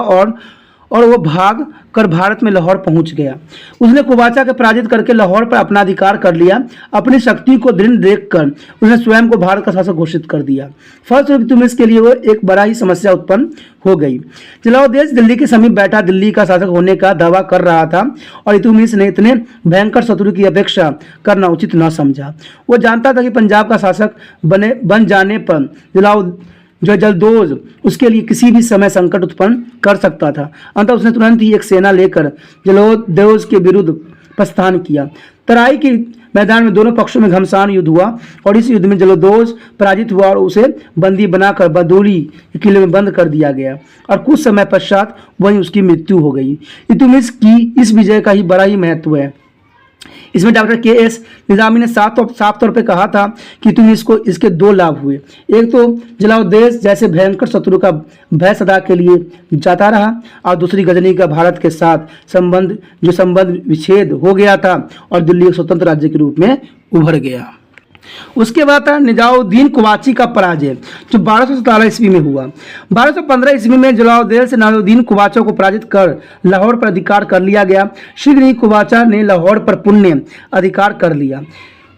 और वो भाग कर भारत में लाहौर पहुंच गया। उसने कुबाचा के पराजित करके लाहौर पर अपना अधिकार कर लिया। अपनी शक्ति को दृढ़ देखकर उसने स्वयं को भारत का शासक घोषित कर दिया। फलस्वरूप इल्तुतमिश के लिए वो एक बड़ा ही समस्या उत्पन्न हो गई। जलालुद्दीन दिल्ली के समीप बैठा दिल्ली का शासक होने का दावा कर रहा था और इल्तुतमिश ने इतने भयंकर शत्रु की अपेक्षा करना उचित न समझा। वो जानता था कि पंजाब का शासक बन जाने पर जल्दोज उसके लिए किसी भी समय संकट उत्पन्न कर सकता था। अंततः उसने तुरंत ही एक सेना लेकर जल्दोज के विरुद्ध प्रस्थान किया। तराई के मैदान में दोनों पक्षों में घमासान युद्ध हुआ और इस युद्ध में जल्दोज पराजित हुआ और उसे बंदी बनाकर बदौली किले में बंद कर दिया गया और कुछ समय पश्चात वहीं उसकी मृत्यु हो गई। इल्तुतमिश की इस विजय का ही बड़ा ही महत्व है। इसमें डॉक्टर के.एस. निजामी ने साफ तौर पे कहा था कि तुम इसके दो लाभ हुए। एक तो जलालुद्दीन जैसे भयंकर शत्रु का भय सदा के लिए जाता रहा और दूसरी गजनी का भारत के साथ संबंध विच्छेद हो गया था और दिल्ली एक स्वतंत्र राज्य के रूप में उभर गया। उसके बाद था निजामुद्दीन कुवाची का पराजय जो 1217 ईस्वी में हुआ। 1215 ईस्वी में जलालुद्दीन से निजामुद्दीन कुवाचा को पराजित कर लाहौर पर अधिकार कर लिया गया। शीघ्र ही कुवाचा ने लाहौर पर पुण्य अधिकार कर लिया।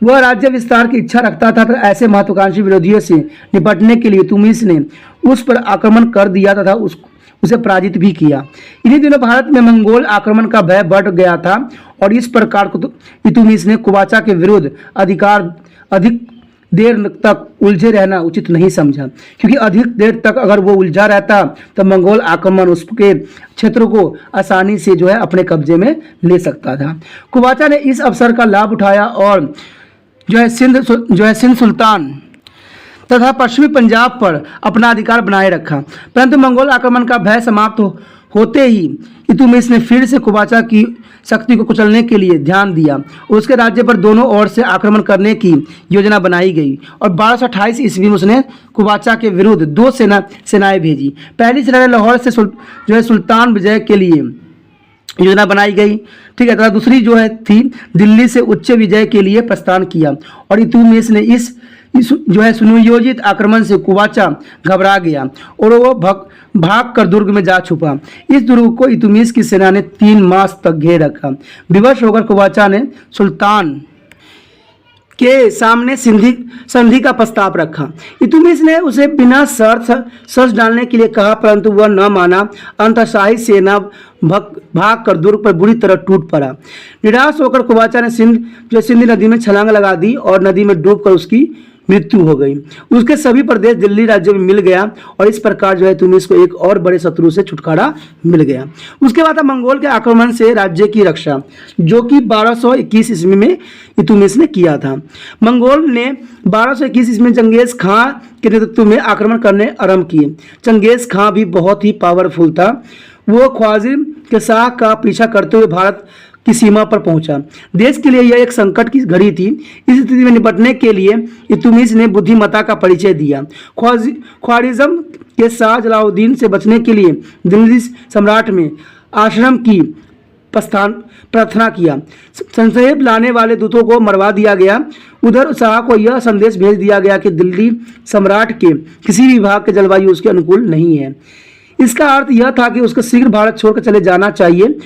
वह राज्य विस्तार की इच्छा रखता था, तो ऐसे महत्वाकांक्षी विरोधियों से निपटने के लिए इल्तुतमिश ने उस पर आक्रमण कर दिया तथा उसे पराजित भी किया। इन्हीं दिनों भारत में मंगोल आक्रमण का भय बढ़ गया था और इस प्रकार इल्तुतमिश ने कुवाचा के विरुद्ध अधिक देर तक उलझे रहना उचित नहीं समझा, क्योंकि अधिक देर तक अगर वो उलझा रहता तो मंगोल आक्रमण उसके क्षेत्रों को आसानी से जो है अपने कब्जे में ले सकता था। कुवाचा ने इस अवसर का लाभ उठाया और जो है सिंध सुल्तान तथा पश्चिमी पंजाब पर अपना अधिकार बनाए रखा। परंतु मंगोल आक्रमण का भय समाप्त होते ही इल्तुतमिश ने फिर से कुवाचा की शक्ति को कुचलने के लिए ध्यान दिया। उसके राज्य पर दोनों ओर से आक्रमण करने की योजना बनाई गई और 1228 ईस्वी में उसने कुवाचा के विरुद्ध दो सेनाएं भेजी। पहली सेना ने लाहौर से जो है सुल्तान विजय के लिए योजना बनाई गई, ठीक है, तथा दूसरी जो है थी दिल्ली से उच्च विजय के लिए प्रस्थान किया। और इल्तुतमिश ने इस जो है सुनियोजित आक्रमण से कुवाचा घबरा गया और वो भाग कर दुर्ग में जा छुपा। इस दुर्ग को इल्तुतमिश की सेना ने 3 मास तक घेर रखा। विवश होकर कुवाचा ने सुल्तान के सामने संधि का प्रस्ताव रखा। इल्तुतमिश ने उसे बिना शर्त डालने के लिए कहा, परंतु वह न माना। अंततः शाही सेना भाग कर दुर्ग पर बुरी तरह टूट पड़ा। निराश होकर कुवाचा ने सिंधी नदी में छलांग लगा दी और नदी में डूबकर उसकी मृत्यु हो गई। उसके सभी प्रदेश दिल्ली राज्य में मिल गया और इस प्रकार जो है इल्तुतमिश को एक और बड़े शत्रु से छुटकारा मिल गया। उसके बाद मंगोल के आक्रमण से राज्य की रक्षा जो कि 1221 ईस्वी में इल्तुतमिश ने किया था। मंगोल ने 1221 ईस्वी में चंगेज खां के नेतृत्व में आक्रमण करने आरंभ किए। चंगेज खां भी बहुत ही पावरफुल था। वो ख्वारिज़्म के शाह का पीछा करते हुए भारत की सीमा पर पहुंचा। देश के लिए यह एक संकट की घड़ी थी। इस स्थिति में निपटने के लिए इल्तुतमिश ने बुद्धिमत्ता का परिचय दिया। ख्वारिज़्म के शाह जलालुद्दीन से बचने के लिए दिल्ली सम्राट में आश्रम की प्रार्थना किया। संक्षेप लाने वाले दूतों को मरवा दिया गया। उधर शाह को यह संदेश भेज दिया गया कि दिल्ली सम्राट के किसी भी विभाग के जलवायु उसके अनुकूल नहीं है। इसका अर्थ यह था कि उसको शीघ्र भारत छोड़कर चले जाना चाहिए।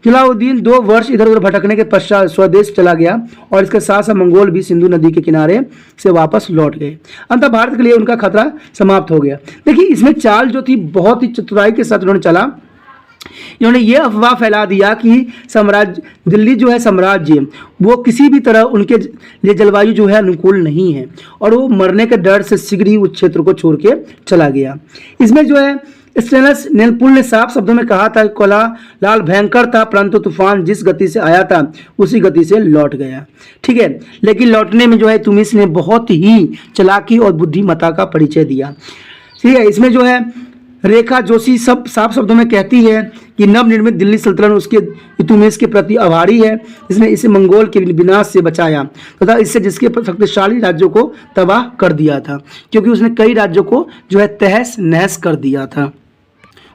जलालुद्दीन 2 वर्ष इधर उधर भटकने के पश्चात स्वदेश चला गया और इसके साथ साथ मंगोल भी सिंधु नदी के किनारे से वापस लौट गए। अंततः भारत के लिए उनका खतरा समाप्त हो गया। देखिए इसमें चाल जो थी बहुत ही चतुराई के साथ उन्होंने चला। इन्होंने ये अफवाह फैला दिया कि साम्राज्य दिल्ली जो है साम्राज्य वो किसी भी तरह उनके लिए जलवायु जो है अनुकूल नहीं है और वो मरने के डर से शीघ्र ही उस क्षेत्र को छोड़ के चला गया। इसमें जो है स्टेनलेस नेलपुल ने साफ शब्दों में कहा था कि कोलालाल भयंकर था परंतु तूफान जिस गति से आया था उसी गति से लौट गया। ठीक है, लेकिन लौटने में जो है इल्तुतमिश ने बहुत ही चालाकी और बुद्धिमत्ता का परिचय दिया। ठीक है, इसमें जो है रेखा जोशी सब साफ शब्दों में कहती है कि नवनिर्मित दिल्ली सल्तनत उसके इल्तुतमिश के प्रति आभारी है। इसने इसे मंगोल के विनाश से बचाया तथा इससे जिसके शक्तिशाली राज्यों को तबाह कर दिया था, क्योंकि उसने कई राज्यों को जो है तहस नहस कर दिया था।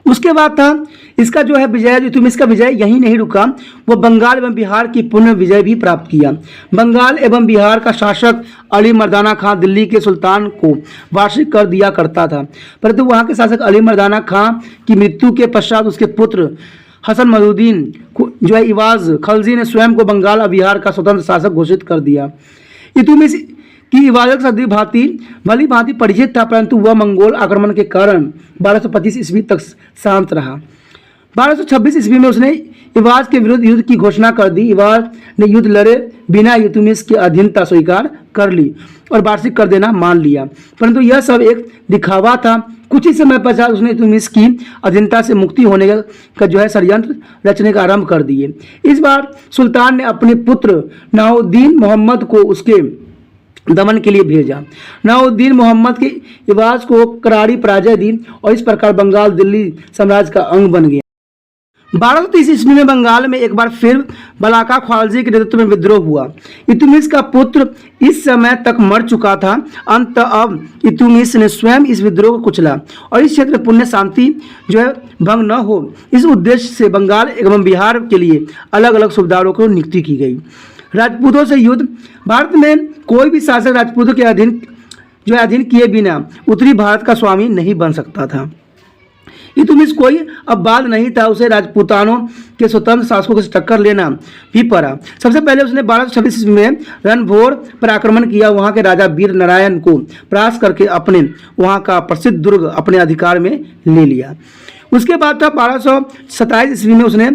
उसके बाद था इसका जो है विजय, इल्तुतमिश का विजय यहीं नहीं रुका, वो बंगाल एवं बिहार की पूर्ण विजय भी प्राप्त किया। बंगाल एवं बिहार का शासक अली मर्दाना खां दिल्ली के सुल्तान को वार्षिक कर दिया करता था, परंतु वहाँ के शासक अली मर्दाना खां की मृत्यु के पश्चात उसके पुत्र हसन मदुद्दीन जो है इवाज खलजी ने स्वयं को बंगाल और बिहार का स्वतंत्र शासक घोषित कर दिया। इल्तुतमिश की इबादत सदी भली भांति परिचित था, परंतु वह मंगोल आक्रमण के कारण 1225 ईस्वी तक शांत रहा। 1226 ईस्वी में उसने इवाज के विरुद्ध युद्ध की घोषणा कर दी। इवाज ने युद्ध लड़े बिना इल्तुतमिश की अधीनता स्वीकार कर ली और वार्षिक कर देना मान लिया, परंतु यह सब एक दिखावा था। कुछ ही समय पश्चात उसने इल्तुतमिश की अधीनता से मुक्ति होने का जो है षड्यंत्र रचने का आरंभ कर दिए। इस बार सुल्तान ने अपने पुत्र नवाउद्दीन मोहम्मद को उसके दमन के लिए भेजा। नवाउद्दीन मोहम्मद के इवाज को करारी पराजय दी और इस प्रकार बंगाल दिल्ली साम्राज्य का अंग बन गया। 1230 ईस्वी में बंगाल में एक बार फिर बलाका ख्वालजी के नेतृत्व में विद्रोह हुआ। इल्तुतमिश का पुत्र इस समय तक मर चुका था। अंत अब इल्तुतमिश ने स्वयं इस विद्रोह को कुचला और इस क्षेत्र में पुण्य शांति जो है भंग न हो, इस उद्देश्य से बंगाल एवं बिहार के लिए अलग अलग सूबेदारों को नियुक्ति की गई। राजपूतों से युद्ध, भारत में कोई भी शासक राजपूतों के अधीन किए बिना उत्तरी भारत का स्वामी नहीं बन सकता था। इल्तुतमिश कोई अब्बाद नहीं था, उसे राजपूतानों के स्वतंत्र शासकों से टक्कर लेना भी पड़ा। सबसे पहले उसने 1226 ईस्वी में रणभोर पर आक्रमण किया। वहां के राजा वीर नारायण को परास्त करके अपने वहां का प्रसिद्ध दुर्ग अपने अधिकार में ले लिया। उसके बाद था 1227 ईस्वी में उसने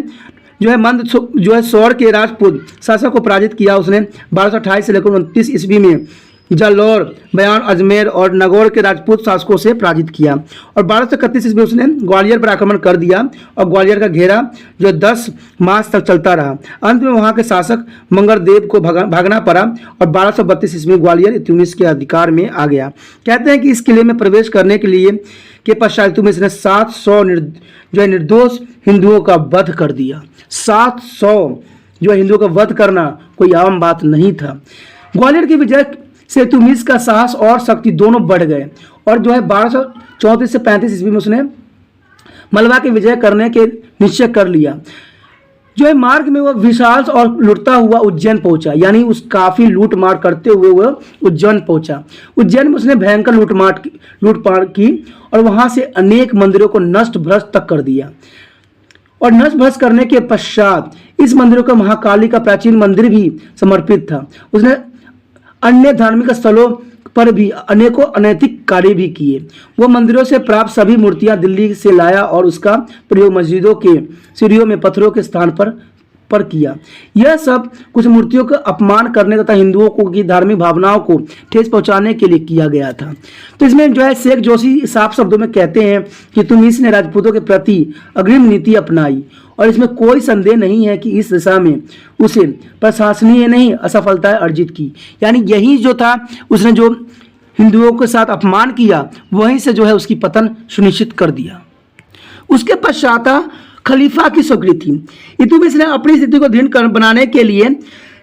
जो है मंद जो है सौर के राजपूत शासक को पराजित किया। उसने 1228 से लेकर 29 ईस्वी में जालौर, बयान, अजमेर और नगौर के राजपूत शासकों से पराजित किया और 1231 ईस्वी में उसने ग्वालियर पर आक्रमण कर दिया और ग्वालियर का घेरा जो 10 मास तक चलता रहा। अंत में वहां के शासक मंगलदेव को भागना पड़ा और 1232 ईस्वी में ग्वालियर इल्तुतमिश के अधिकार में आ गया। कहते हैं कि इस किले में प्रवेश करने के लिए के पश्चात इल्तुतमिश ने 700 जो है निर्दोष हिंदुओं का वध कर दिया। 700 जो हिंदुओं का वध करना कोई आम बात नहीं था। ग्वालियर की विजय से इल्तुतमिश का साहस और शक्ति दोनों बढ़ गए और जो है 1234 से 35 ईस्वी में उसने मलवा की विजय करने के निश्चय कर लिया। जो है मार्ग में वह विशाल और लुटता हुआ उज्जैन पहुंचा, यानी उस काफी लूट मार करते हुए वह उज्जैन पहुंचा। उज्जैन में उसने भयंकर लूटपाट की और वहां से अनेक मंदिरों को नष्ट भ्रष्ट तक कर दिया और नष्ट भ्रष्ट करने के पश्चात इस मंदिरों का महाकाली का प्राचीन मंदिर भी समर्पित था। उसने अन्य धार्मिक स्थलों पर भी अनेकों अनैतिक कार्य भी किए। वो मंदिरों से प्राप्त सभी मूर्तियां दिल्ली से लाया और उसका प्रयोग मस्जिदों के सीढ़ियों में पत्थरों के स्थान पर पर किया। यह सब कुछ मूर्तियों का अपमान करने तथा हिंदुओं को की धार्मिक भावनाओं को ठेस पहुंचाने के लिए किया गया था। तो इसमें जो है शेख जोशी साफ शब्दों में कहते हैं कि इल्तुतमिश ने राजपूतों के प्रति अग्रिम नीति अपनाई और इसमें कोई संदेह नहीं है कि इस दिशा में उसे प्रशंसनीय नहीं असफलता अर्जित की। यानी यही जो था, उसने जो हिंदुओं के साथ अपमान किया, वहीं से जो है उसकी पतन सुनिश्चित कर दिया। उसके पश्चात खलीफा की स्वीकृति। इल्तुतमिश ने अपनी स्थिति को दृढ़ बनाने के लिए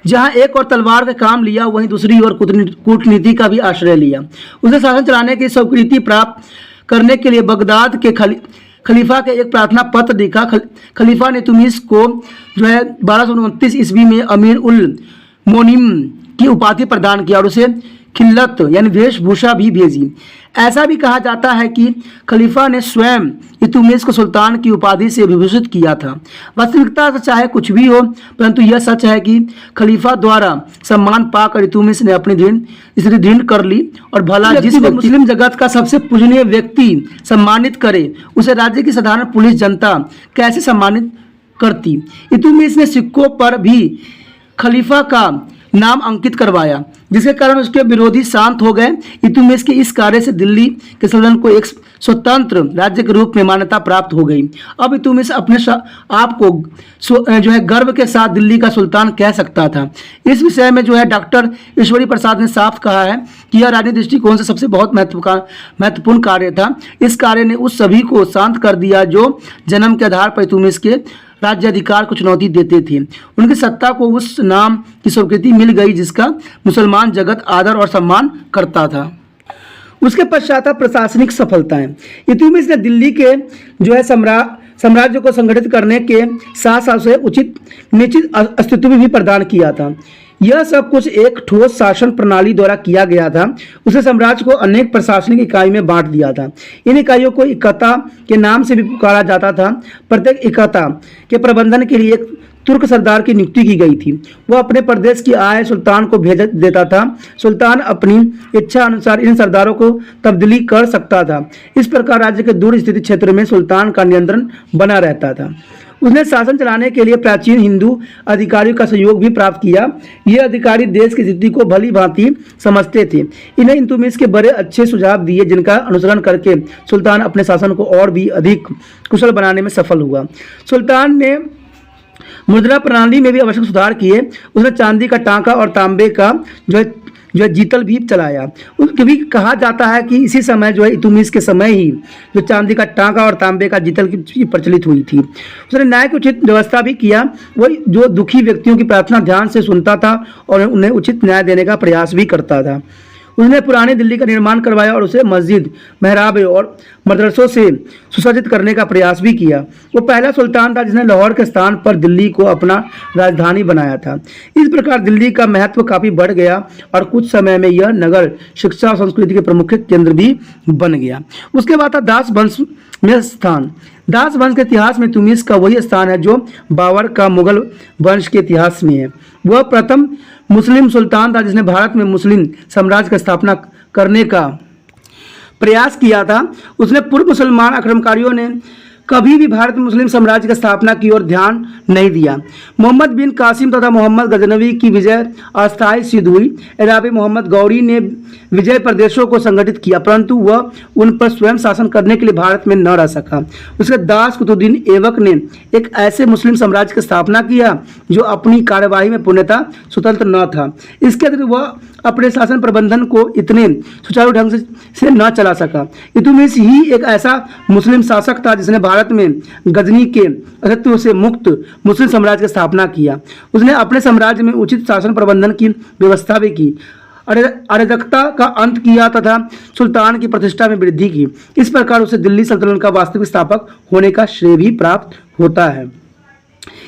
जहां एक और तलवार का काम लिया, वहीं दूसरी ओर कूटनीति का भी आश्रय लिया। उसने शासन चलाने की स्वीकृति प्राप्त करने के लिए बगदाद के खलीफा के एक प्रार्थना पत्र लिखा। खलीफा ने इल्तुतमिश को जो है 1229 ईस्वी में अमीर उल मोमिनीन की उपाधि प्रदान किया और उसे खिल्लत यानी वेशभूषा भी भेजी। ऐसा भी कहा जाता है कि खलीफा ने स्वयं इल्तुतमिश को सुल्तान की उपाधि से विभूषित किया था। वास्तविकता से चाहे कुछ भी हो, परंतु यह सच है कि खलीफा द्वारा सम्मान पाकर इल्तुतमिश ने अपनी स्थिति दृढ़ कर ली और भला जिस मुस्लिम जगत का सबसे पूजनीय व्यक्ति सम्मानित करे, उसे राज्य की साधारण पुलिस जनता कैसे सम्मानित करती। इल्तुतमिश ने सिक्कों पर भी खलीफा का नाम अंकित करवाया, जिसके कारण उसके विरोधी शांत हो गए। इल्तुतमिश के इस कार्य से दिल्ली के सल्तनत को एक स्वतंत्र राज्य के रूप में मान्यता प्राप्त हो गई। अब इल्तुतमिश अपने आप को जो है गर्व के साथ दिल्ली का सुल्तान कह सकता था। इस विषय में जो है डॉक्टर ईश्वरी प्रसाद ने साफ कहा है कि यह राजनीतिक दृष्टिकोण से सबसे बहुत महत्वपूर्ण कार्य था। इस कार्य ने उस सभी को शांत कर दिया जो जन्म के आधार पर इल्तुतमिश के राज्य अधिकार को चुनौती देते थे। उनकी सत्ता को उस नाम की स्वीकृति मिल गई जिसका मुसलमान जगत आदर और सम्मान करता था। उसके पश्चात प्रशासनिक सफलताएं। इल्तुतमिश ने दिल्ली के जो है साम्राज्य को संगठित करने के साथ साथ उसे उचित निश्चित अस्तित्व भी प्रदान किया था। यह सब कुछ एक ठोस शासन प्रणाली द्वारा किया गया था। उसे साम्राज्य को अनेक प्रशासनिक इकाई में बांट दिया था। इन इकाइयों को इकता के नाम से भी पुकारा जाता था। प्रत्येक इकता के प्रबंधन के लिए एक तुर्क सरदार की नियुक्ति की गई थी। वह अपने प्रदेश की आय सुल्तान को भेज देता था। सुल्तान अपनी इच्छा अनुसार इन सरदारों को तब्दीली कर सकता था। इस प्रकार राज्य के दूर स्थित क्षेत्र में सुल्तान का नियंत्रण बना रहता था। उसने शासन चलाने के लिए प्राचीन हिंदू अधिकारियों का सहयोग भी प्राप्त किया। ये अधिकारी देश की स्थिति को भली भांति समझते थे। इन्हें इल्तुतमिश के बड़े अच्छे सुझाव दिए, जिनका अनुसरण करके सुल्तान अपने शासन को और भी अधिक कुशल बनाने में सफल हुआ। सुल्तान ने मुद्रा प्रणाली में भी आवश्यक सुधार किए। उसने चांदी का टांका और तांबे का जो है जीतल भी चलाया। कभी कहा जाता है कि इसी समय जो है इल्तुतमिश के समय ही जो चांदी का टांका और तांबे का जीतल की प्रचलित हुई थी। उसने न्याय की उचित व्यवस्था भी किया। वही जो दुखी व्यक्तियों की प्रार्थना ध्यान से सुनता था और उन्हें उचित न्याय देने का प्रयास भी करता था। उसने पुरानी दिल्ली का निर्माण करवाया और उसे मस्जिद, मेहराबे और मदरसों से सुसज्जित करने का प्रयास भी किया। वो पहला सुल्तान था जिसने लाहौर के स्थान पर दिल्ली को अपना राजधानी बनाया था। इस प्रकार दिल्ली का महत्व काफ़ी बढ़ गया और कुछ समय में यह नगर शिक्षा और संस्कृति के प्रमुख केंद्र भी बन गया। उसके बाद था दास वंश में स्थान। दास वंश के इतिहास में इल्तुतमिश का वही स्थान है जो बाबर का मुगल वंश के इतिहास में है। वह प्रथम मुस्लिम सुल्तान था जिसने भारत में मुस्लिम साम्राज्य की स्थापना करने का प्रयास किया था। उसने पूर्व मुसलमान आक्रमणकारियों ने कभी भी भारत में मुस्लिम साम्राज्य की स्थापना की ओर ध्यान नहीं दिया। मोहम्मद बिन कासिम तथा मोहम्मद गजनवी की विजय अस्थायी सिद्ध हुई। इलाहाबादी मोहम्मद गौरी ने विजय प्रदेशों को संगठित किया, परंतु वह उन पर स्वयं शासन करने के लिए भारत में न रह सका। उसके दास कुतुबुद्दीन ऐबक ने एक ऐसे मुस्लिम साम्राज्य की स्थापना किया जो अपनी कार्यवाही में पूर्णतः स्वतंत्र न था। इसके अतिरिक्त वह अपने शासन प्रबंधन को इतने सुचारू ढंग से न चला सका। इल्तुतमिश ही एक ऐसा मुस्लिम शासक था जिसने भारत में गजनी के अस्तित्व से मुक्त मुस्लिम साम्राज्य की स्थापना किया। उसने अपने साम्राज्य में उचित शासन प्रबंधन की व्यवस्था भी की, अराजकता का अंत किया तथा सुल्तान की प्रतिष्ठा में वृद्धि की। इस प्रकार उसे दिल्ली सल्तनत का वास्तविक स्थापक होने का श्रेय भी प्राप्त होता है।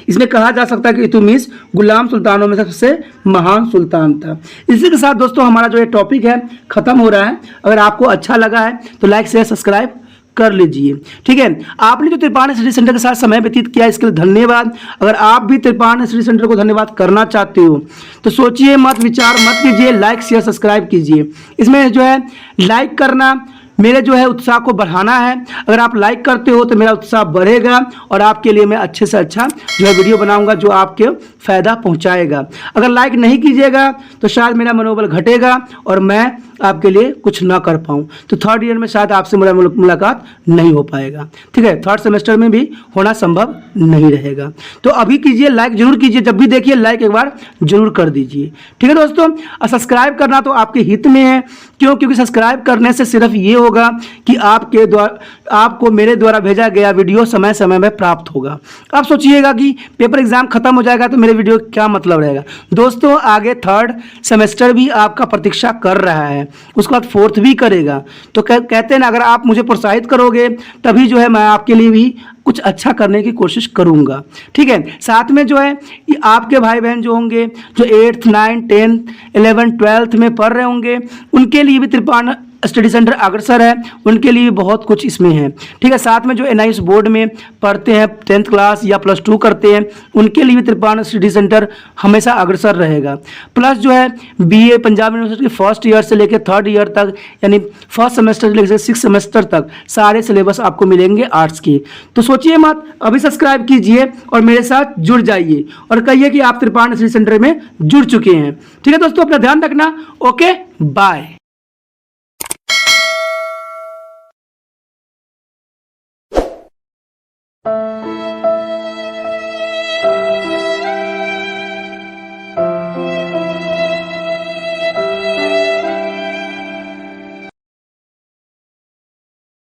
इसमें कहा जा सकता है कि इल्तुतमिश गुलाम सुल्तानों में सबसे महान सुल्तान था। इसी के साथ दोस्तों हमारा जो ये टॉपिक है खत्म हो रहा है। अगर आपको अच्छा लगा है तो लाइक शेयर सब्सक्राइब कर लीजिए। ठीक है, आपने जो त्रिपाण स्टडी सेंटर के साथ समय व्यतीत किया इसके लिए धन्यवाद। अगर आप भी त्रिपाण स्टडी सेंटर को धन्यवाद करना चाहते हो तो सोचिए मत, विचार मत कीजिए, लाइक शेयर सब्सक्राइब कीजिए। इसमें जो है लाइक करना, मेरे जो है उत्साह को बढ़ाना है। अगर आप लाइक करते हो तो मेरा उत्साह बढ़ेगा और आपके लिए मैं अच्छे से अच्छा जो है वीडियो बनाऊंगा जो आपके फ़ायदा पहुंचाएगा। अगर लाइक नहीं कीजिएगा तो शायद मेरा मनोबल घटेगा और मैं आपके लिए कुछ ना कर पाऊँ, तो थर्ड ईयर में शायद आपसे मुलाकात नहीं हो पाएगा। ठीक है, थर्ड सेमेस्टर में भी होना संभव नहीं रहेगा। तो अभी कीजिए, लाइक जरूर कीजिए, जब भी देखिए लाइक एक बार जरूर कर दीजिए। ठीक है दोस्तों, और सब्सक्राइब करना तो आपके हित में है। क्यों? क्योंकि सब्सक्राइब करने से सिर्फ ये होगा कि आपको मेरे द्वारा भेजा गया वीडियो समय समय में प्राप्त होगा। आप सोचिएगा कि पेपर एग्जाम खत्म हो जाएगा तो मेरे वीडियो क्या मतलब रहेगा। दोस्तों, आगे थर्ड सेमेस्टर भी आपका प्रतीक्षा कर रहा है, उसके बाद फोर्थ भी करेगा। तो कहते हैं ना, अगर आप मुझे प्रोत्साहित करोगे तभी जो है मैं आपके लिए भी कुछ अच्छा करने की कोशिश करूंगा। ठीक है, साथ में जो है आपके भाई बहन जो होंगे जो 8th 9th 10th 11th 12th में पढ़ रहे होंगे, उनके लिए भी त्रिपाण स्टडी सेंटर अग्रसर है, उनके लिए बहुत कुछ इसमें है। ठीक है, साथ में जो NIS बोर्ड में पढ़ते हैं 10th क्लास या +2 करते हैं, उनके लिए भी त्रिपाण स्टडी सेंटर हमेशा अग्रसर रहेगा। प्लस जो है BA पंजाब यूनिवर्सिटी के फर्स्ट ईयर से लेकर थर्ड ईयर तक, यानी फर्स्ट सेमेस्टर से लेकर 6th सेमेस्टर तक सारे सिलेबस आपको मिलेंगे आर्ट्स के। तो सोचिए मत, अभी सब्सक्राइब कीजिए और मेरे साथ जुड़ जाइए और कहिए कि आप त्रिपाण स्टडी सेंटर में जुड़ चुके हैं। ठीक है दोस्तों, अपना ध्यान रखना। Okay, bye.